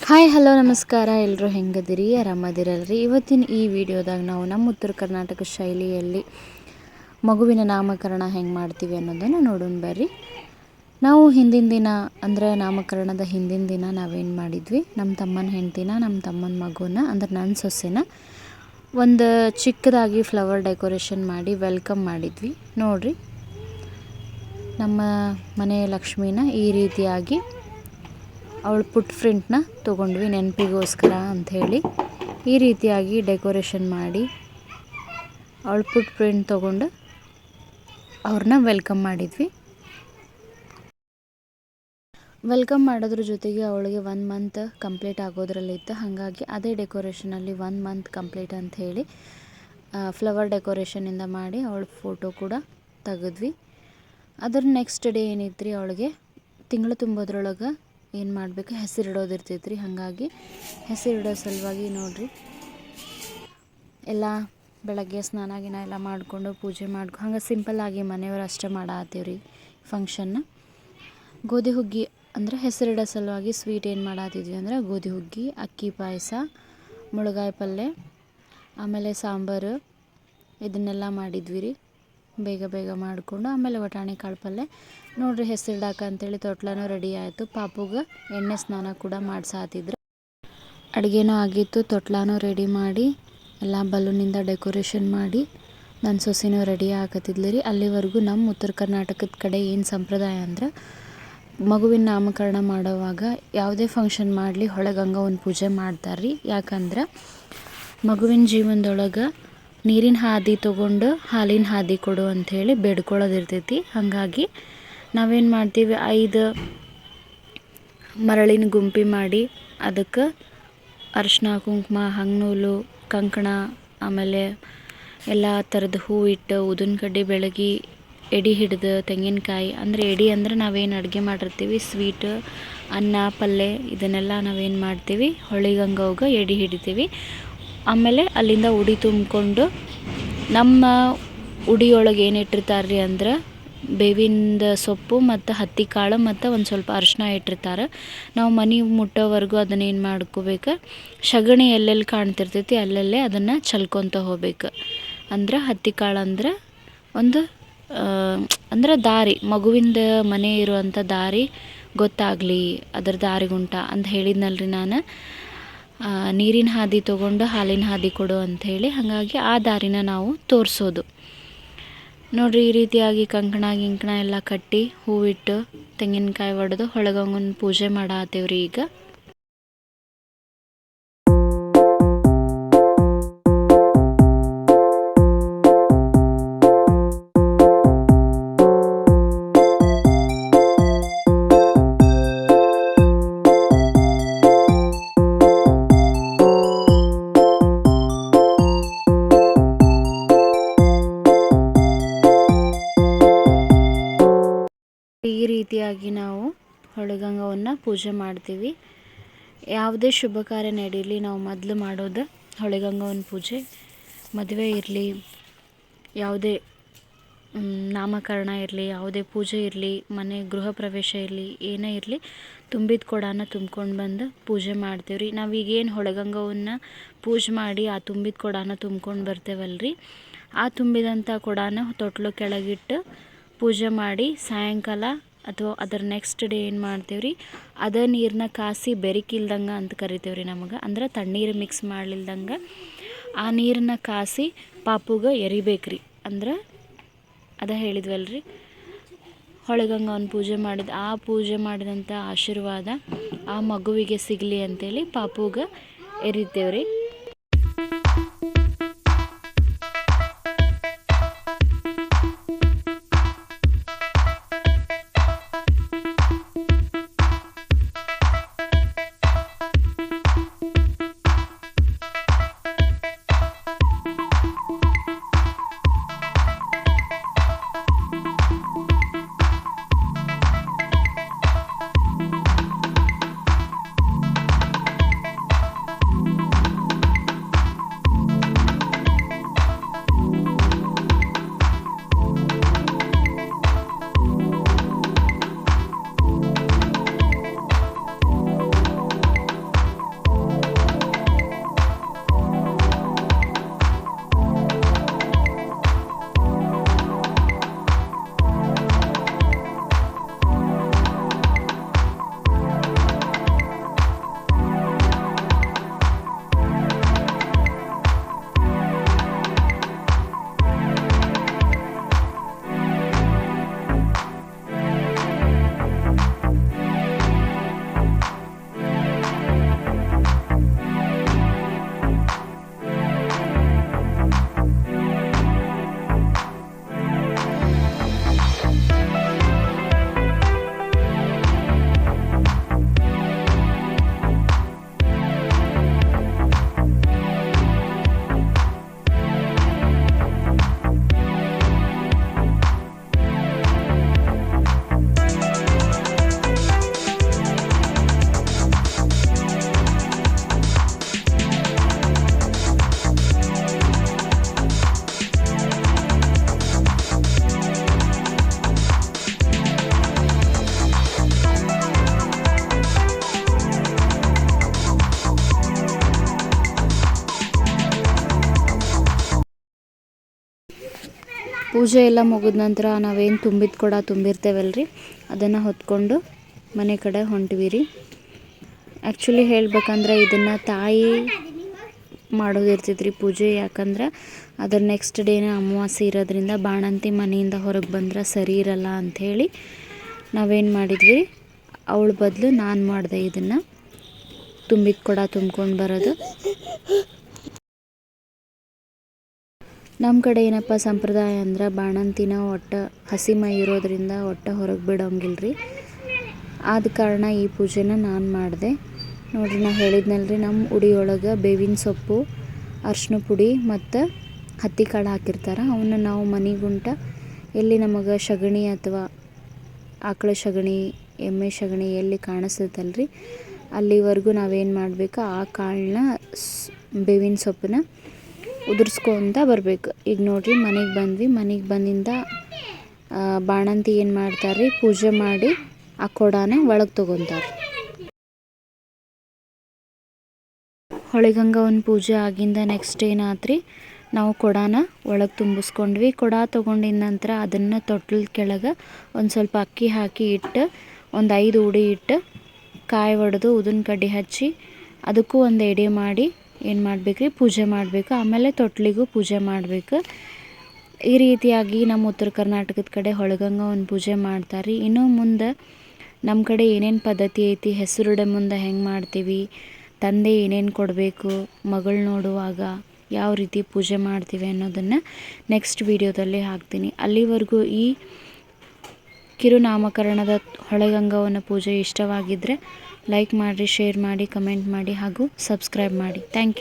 Hi hello ನಮಸ್ಕಾರ. ಎಲ್ಲರೂ ಹೆಂಗದಿರಿ? ಆರಾಮದಿರಲ್ರಿ? ಇವತ್ತಿನ ಈ ವಿಡಿಯೋದಾಗ ನಾವು ನಮ್ಮ ಉತ್ತರ ಕರ್ನಾಟಕ ಶೈಲಿಯಲ್ಲಿ ಮಗುವಿನ ನಾಮಕರಣ ಹೆಂಗೆ ಮಾಡ್ತೀವಿ ಅನ್ನೋದನ್ನು ನೋಡೋಣ ಬರ್ರಿ. ನಾವು ಹಿಂದಿನ ದಿನ ಅಂದರೆ ನಾಮಕರಣದ ಹಿಂದಿನ ದಿನ ನಾವೇನು ಮಾಡಿದ್ವಿ, ನಮ್ಮ ತಮ್ಮನ ಹೆಂಡ್ತಿನ, ನಮ್ಮ ತಮ್ಮನ ಮಗುನ ಅಂದರೆ ನನ್ನ ಸೊಸೆನ ಒಂದು ಚಿಕ್ಕದಾಗಿ ಫ್ಲವರ್ ಡೆಕೋರೇಷನ್ ಮಾಡಿ ವೆಲ್ಕಮ್ ಮಾಡಿದ್ವಿ. ನೋಡಿರಿ, ನಮ್ಮ ಮನೆಯ ಲಕ್ಷ್ಮಿನ ಈ ರೀತಿಯಾಗಿ ಅವಳ ಪುಟ್ ಪ್ರಿಂಟ್ನ ತೊಗೊಂಡ್ವಿ ನೆನಪಿಗೋಸ್ಕರ ಅಂಥೇಳಿ. ಈ ರೀತಿಯಾಗಿ ಡೆಕೋರೇಷನ್ ಮಾಡಿ ಅವಳ ಪುಟ್ ಪ್ರಿಂಟ್ ತೊಗೊಂಡು ಅವ್ರನ್ನ ವೆಲ್ಕಮ್ ಮಾಡಿದ್ವಿ. ವೆಲ್ಕಮ್ ಮಾಡೋದ್ರ ಜೊತೆಗೆ ಅವಳಿಗೆ 1 ಮಂತ್ ಕಂಪ್ಲೀಟ್ ಆಗೋದ್ರಲ್ಲಿತ್ತು. ಹಾಗಾಗಿ ಅದೇ ಡೆಕೋರೇಷನಲ್ಲಿ 1 ಮಂತ್ ಕಂಪ್ಲೀಟ್ ಅಂಥೇಳಿ ಫ್ಲವರ್ ಡೆಕೋರೇಷನಿಂದ ಮಾಡಿ ಅವಳ ಫೋಟೋ ಕೂಡ ತೆಗೆದ್ವಿ. ಅದರ ನೆಕ್ಸ್ಟ್ ಡೇ ಏನಿತ್ತು ರೀ, ಅವಳಿಗೆ ತಿಂಗಳು ತುಂಬೋದ್ರೊಳಗೆ ಏನು ಮಾಡಬೇಕು, ಹೆಸರಿಡೋದಿರ್ತೈತೆ ರೀ. ಹಾಗಾಗಿ ಹೆಸರಿಡೋ ಸಲುವಾಗಿ ನೋಡಿರಿ, ಎಲ್ಲ ಬೆಳಗ್ಗೆ ಸ್ನಾನ ಗಿನ ಎಲ್ಲ ಮಾಡಿಕೊಂಡು ಪೂಜೆ ಮಾಡ್ಕೊಂಡು ಹಂಗೆ ಸಿಂಪಲ್ಲಾಗಿ ಮನೆಯವರು ಅಷ್ಟೇ ಮಾಡಾತ್ತೀವ್ರಿ ಫಂಕ್ಷನ್ನ. ಗೋಧಿ ಹುಗ್ಗಿ ಅಂದರೆ ಹೆಸರಿಡೋ ಸಲುವಾಗಿ ಸ್ವೀಟ್ ಏನು ಮಾಡಾತಿದ್ವಿ ಅಂದರೆ ಗೋಧಿ ಹುಗ್ಗಿ, ಅಕ್ಕಿ ಪಾಯಸ, ಮುಳುಗಾಯಿ ಪಲ್ಯ, ಆಮೇಲೆ ಸಾಂಬಾರು ಇದನ್ನೆಲ್ಲ ಮಾಡಿದ್ವಿ ರೀ. ಬೇಗ ಬೇಗ ಮಾಡಿಕೊಂಡು ಆಮೇಲೆ ವಟಾಣಿ ಕಾಳು ಪಲ್ಯ. ನೋಡಿರಿ, ಹೆಸರಿಡಾಕ ಅಂತೇಳಿ ತೊಟ್ಲನೂ ರೆಡಿ ಆಯಿತು. ಪಾಪುಗೆ ಎಣ್ಣೆ ಸ್ನಾನ ಕೂಡ ಮಾಡಿಸಾತಿದ್ರು. ಅಡುಗೆನೂ ಆಗಿತ್ತು, ತೊಟ್ಲನೂ ರೆಡಿ ಮಾಡಿ ಎಲ್ಲ ಬಲೂನಿಂದ ಡೆಕೋರೇಷನ್ ಮಾಡಿ ನನ್ನ ಸೊಸೆನೂ ರೆಡಿ ಆಗತ್ತಿದ್ಲಿ ರೀ. ಅಲ್ಲಿವರೆಗೂ ನಮ್ಮ ಉತ್ತರ ಕರ್ನಾಟಕದ ಕಡೆ ಏನು ಸಂಪ್ರದಾಯ ಅಂದ್ರೆ, ಮಗುವಿನ ನಾಮಕರಣ ಮಾಡೋವಾಗ ಯಾವುದೇ ಫಂಕ್ಷನ್ ಮಾಡಲಿ ಹೊಳೆಗಂಗವ್ವನ ಪೂಜೆ ಮಾಡ್ತಾರೆ ರೀ. ಯಾಕಂದ್ರೆ ಮಗುವಿನ ಜೀವನದೊಳಗೆ ನೀರಿನ ಹಾದಿ ತೊಗೊಂಡು ಹಾಲಿನ ಹಾದಿ ಕೊಡು ಅಂಥೇಳಿ ಬೇಡ್ಕೊಳ್ಳೋದಿರ್ತೈತಿ. ಹಾಗಾಗಿ ನಾವೇನು ಮಾಡ್ತೀವಿ, 5 ಮರಳಿನ ಗುಂಪಿ ಮಾಡಿ ಅದಕ್ಕೆ ಅರಿಶಿನ, ಕುಂಕುಮ, ಹಂಗನೂಲು, ಕಂಕಣ, ಆಮೇಲೆ ಎಲ್ಲ ಥರದ ಹೂ ಇಟ್ಟು ಉದಿನ ಕಡ್ಡಿ ಬೆಳಗಿ ಎಡೆ ಹಿಡಿದು ತೆಂಗಿನಕಾಯಿ ಅಂದರೆ ಎಡೆ ಅಂದ್ರೆ ನಾವೇನು ಅಡುಗೆ ಮಾಡಿರ್ತೀವಿ ಸ್ವೀಟ್, ಅನ್ನ, ಪಲ್ಯ ಇದನ್ನೆಲ್ಲ ನಾವೇನು ಮಾಡ್ತೀವಿ ಹೊಳಿಗಂಗವ್ಗೆ ಎಡೆ ಹಿಡಿತೀವಿ. ಆಮೇಲೆ ಅಲ್ಲಿಂದ ಉಡಿ ತುಂಬಿಕೊಂಡು ನಮ್ಮ ಉಡಿಯೊಳಗೆ ಏನು ಇಟ್ಟಿರ್ತಾರೆ ರೀ ಅಂದ್ರೆ ಬೇವಿಂದ ಸೊಪ್ಪು ಮತ್ತು ಹತ್ತಿ ಕಾಳು ಮತ್ತು ಒಂದು ಸ್ವಲ್ಪ ಅರಿಶಿನ ಇಟ್ಟಿರ್ತಾರೆ. ನಾವು ಮನೆ ಮುಟ್ಟೋವರೆಗೂ ಅದನ್ನು ಏನು ಮಾಡ್ಕೋಬೇಕು, ಸಗಣಿ ಎಲ್ಲೆಲ್ಲಿ ಕಾಣ್ತಿರ್ತೈತಿ ಅಲ್ಲಲ್ಲೇ ಅದನ್ನು ಚಲ್ಕೊತ ಹೋಗ್ಬೇಕು. ಅಂದ್ರೆ ಹತ್ತಿ ಕಾಳು ಅಂದ್ರೆ ಒಂದು ಅಂದ್ರೆ ದಾರಿ, ಮಗುವಿಂದ ಮನೆ ಇರುವಂಥ ದಾರಿ ಗೊತ್ತಾಗಲಿ, ಅದರ ದಾರಿಗುಂಟ ಅಂತ ಹೇಳಿದ್ನಲ್ರಿ ನಾನು. ನೀರಿನ ಹಾದಿ ತೊಗೊಂಡು ಹಾಲಿನ ಹಾದಿ ಕೊಡು ಅಂಥೇಳಿ. ಹಾಗಾಗಿ ಆ ದಾರಿನ ನಾವು ತೋರಿಸೋದು ನೋಡಿರಿ. ಈ ರೀತಿಯಾಗಿ ಕಂಕಣ ಗಿಂಕಣ ಎಲ್ಲ ಕಟ್ಟಿ ಹೂವಿಟ್ಟು ತೆಂಗಿನಕಾಯಿ ಒಡೆದು ಹೊಳೆಗಂಗನ ಪೂಜೆ ಮಾಡಾತ್ತೇವ್ರಿ ಈಗ. ಈ ರೀತಿಯಾಗಿ ನಾವು ಹೊಳೆಗಂಗವ್ವನ್ನ ಪೂಜೆ ಮಾಡ್ತೀವಿ. ಯಾವುದೇ ಶುಭ ಕಾರ್ಯ ನಡೀಲಿ ನಾವು ಮೊದಲು ಮಾಡೋದು ಹೊಳೆಗಂಗವ್ವನ ಪೂಜೆ. ಮದುವೆ ಇರಲಿ, ಯಾವುದೇ ನಾಮಕರಣ ಇರಲಿ, ಯಾವುದೇ ಪೂಜೆ ಇರಲಿ, ಮನೆ ಗೃಹ ಪ್ರವೇಶ ಇರಲಿ, ಏನೇ ಇರಲಿ ತುಂಬಿದ ಕೊಡಾನ ತುಂಬ್ಕೊಂಡು ಬಂದು ಪೂಜೆ ಮಾಡ್ತೀವ್ರಿ. ನಾವೀಗೇನು ಹೊಳೆಗಂಗವ್ವನ್ನ ಪೂಜೆ ಮಾಡಿ ಆ ತುಂಬಿದ ಕೊಡಾನ ತುಂಬ್ಕೊಂಡು ಬರ್ತೇವಲ್ರಿ, ಆ ತುಂಬಿದಂಥ ಕೊಡಾನ ತೊಟ್ಲು ಕೆಳಗಿಟ್ಟು ಪೂಜೆ ಮಾಡಿ ಸಾಯಂಕಾಲ ಅಥವಾ ಅದರ ನೆಕ್ಸ್ಟ್ ಡೇ ಏನು ಮಾಡ್ತೀವ್ರಿ, ಅದೇ ನೀರನ್ನ ಕಾಸಿ ಬೆರಿಕಿಲ್ದಂಗೆ ಅಂತ ಕರಿತೇವ್ರಿ ನಮಗೆ. ಅಂದ್ರೆ ತಣ್ಣೀರು ಮಿಕ್ಸ್ ಮಾಡಲಿಲ್ದಂಗೆ ಆ ನೀರನ್ನ ಕಾಸಿ ಪಾಪುಗೆ ಎರಿಬೇಕ್ರಿ. ಅಂದ್ರೆ ಅದ ಹೇಳಿದ್ವಲ್ರಿ, ಹೊಳೆಗಂಗವ್ವನ ಪೂಜೆ ಪೂಜೆ ಮಾಡಿದಂಥ ಆಶೀರ್ವಾದ ಆ ಮಗುವಿಗೆ ಸಿಗಲಿ ಅಂತೇಳಿ ಪಾಪುಗೆ ಎರಿತೇವ್ರಿ. ಪೂಜೆ ಎಲ್ಲ ಮುಗಿದ ನಂತರ ನಾವೇನು ತುಂಬಿದ ಕೊಡ ತುಂಬಿರ್ತೇವಲ್ರಿ ಅದನ್ನು ಹೊತ್ಕೊಂಡು ಮನೆ ಕಡೆ ಹೊಂಟ್ವಿ ರೀ. ಆ್ಯಕ್ಚುಲಿ ಹೇಳ್ಬೇಕಂದ್ರೆ ಇದನ್ನು ತಾಯಿ ಮಾಡೋದಿರ್ತೈತೆ ರೀ ಪೂಜೆ. ಯಾಕಂದ್ರೆ ಅದರ ನೆಕ್ಸ್ಟ್ ಡೇನ ಅಮಾವಾಸ್ಯೆ ಇರೋದ್ರಿಂದ ಬಾಣಂತಿ ಮನೆಯಿಂದ ಹೊರಗೆ ಬಂದ್ರೆ ಸರಿ ಇರಲ್ಲ ಅಂಥೇಳಿ ನಾವೇನು ಮಾಡಿದ್ವಿ, ಅವಳ ಬದಲು ನಾನು ಮಾಡಿದೆ ಇದನ್ನು, ತುಂಬಿದ ಕೊಡ ತುಂಬ್ಕೊಂಡು ಬರೋದು. ನಮ್ಮ ಕಡೆ ಏನಪ್ಪ ಸಂಪ್ರದಾಯ ಅಂದ್ರೆ ಬಾಣಂತಿನ ಒಟ್ಟು ಹಸಿ ಮೈ ಇರೋದ್ರಿಂದ ಒಟ್ಟು ಹೊರಗೆ ಬಿಡೋಂಗಿಲ್ಲ ರೀ. ಆದ ಕಾರಣ ಈ ಪೂಜೆನ ನಾನು ಮಾಡಿದೆ. ನೋಡಿರಿ, ನಾ ಹೇಳಿದ್ನಲ್ರಿ, ನಮ್ಮ ಉಡಿಯೊಳಗೆ ಬೇವಿನ ಸೊಪ್ಪು, ಅರಿಶಿನ ಪುಡಿ ಮತ್ತು ಹತ್ತಿ ಕಾಳು ಹಾಕಿರ್ತಾರೆ. ಅವನ್ನ ನಾವು ಮನೆಗುಂಟ ಎಲ್ಲಿ ನಮಗೆ ಸಗಣಿ ಅಥವಾ ಆಕಳ ಸಗಣಿ, ಎಮ್ಮೆ ಸಗಣಿ ಎಲ್ಲಿ ಕಾಣಿಸ್ತೈತಲ್ರಿ ಅಲ್ಲಿವರೆಗೂ ನಾವೇನು ಮಾಡಬೇಕು, ಆ ಕಾಳನ್ನ ಬೇವಿನ ಸೊಪ್ಪನ್ನ ಉದುರಿಸ್ಕೊತ ಬರಬೇಕು. ಈಗ ನೋಡಿರಿ, ಮನೆಗೆ ಬಂದ್ವಿ. ಮನೆಗೆ ಬಂದಿಂದ ಬಾಣಂತಿ ಏನು ಮಾಡ್ತಾರೆ, ಪೂಜೆ ಮಾಡಿ ಆ ಕೊಡಾನ ಒಳಗೆ ತೊಗೊತಾರೆ. ಹೊಳೆಗಂಗವನ ಪೂಜೆ ಆಗಿಂದ ನೆಕ್ಸ್ಟ್ ಏನಾತ್ರಿ, ನಾವು ಕೊಡಾನ ಒಳಗೆ ತುಂಬಿಸ್ಕೊಂಡ್ವಿ. ಕೊಡ ತೊಗೊಂಡಿದ ನಂತರ ಅದನ್ನು ತೊಟ್ಲದ ಕೆಳಗೆ ಒಂದು ಸ್ವಲ್ಪ ಅಕ್ಕಿ ಹಾಕಿ ಇಟ್ಟು, ಒಂದು 5 ಉಡಿ ಇಟ್ಟು, ಕಾಯಿ ಒಡೆದು ಉದಿನ ಕಡ್ಡಿ ಹಚ್ಚಿ ಅದಕ್ಕೂ ಒಂದು ಎಡೆ ಮಾಡಿ ಏನು ಮಾಡಬೇಕ್ರಿ, ಪೂಜೆ ಮಾಡಬೇಕು. ಆಮೇಲೆ ತೊಟ್ಲಿಗೂ ಪೂಜೆ ಮಾಡಬೇಕು. ಈ ರೀತಿಯಾಗಿ ನಮ್ಮ ಉತ್ತರ ಕರ್ನಾಟಕದ ಕಡೆ ಹೊಳೆಗಂಗವನ ಪೂಜೆ ಮಾಡ್ತಾರೆ. ಇನ್ನು ಮುಂದೆ ನಮ್ಮ ಕಡೆ ಏನೇನು ಪದ್ಧತಿ ಐತಿ, ಹೆಸರುಡೆ ಮುಂದೆ ಹೆಂಗೆ ಮಾಡ್ತೀವಿ, ತಂದೆ ಏನೇನು ಕೊಡಬೇಕು, ಮಗಳು ನೋಡುವಾಗ ಯಾವ ರೀತಿ ಪೂಜೆ ಮಾಡ್ತೀವಿ ಅನ್ನೋದನ್ನು ನೆಕ್ಸ್ಟ್ ವಿಡಿಯೋದಲ್ಲಿ ಹಾಕ್ತೀನಿ. ಅಲ್ಲಿವರೆಗೂ ಈ ಕಿರುನಾಮಕರಣದ ಹೊಳೆಗಂಗವನ ಪೂಜೆ ಇಷ್ಟವಾಗಿದ್ದರೆ ಲೈಕ್ ಮಾಡಿರಿ, ಶೇರ್ ಮಾಡಿ, ಕಮೆಂಟ್ ಮಾಡಿ ಹಾಗೂ ಸಬ್ಸ್ಕ್ರೈಬ್ ಮಾಡಿ. Thank you.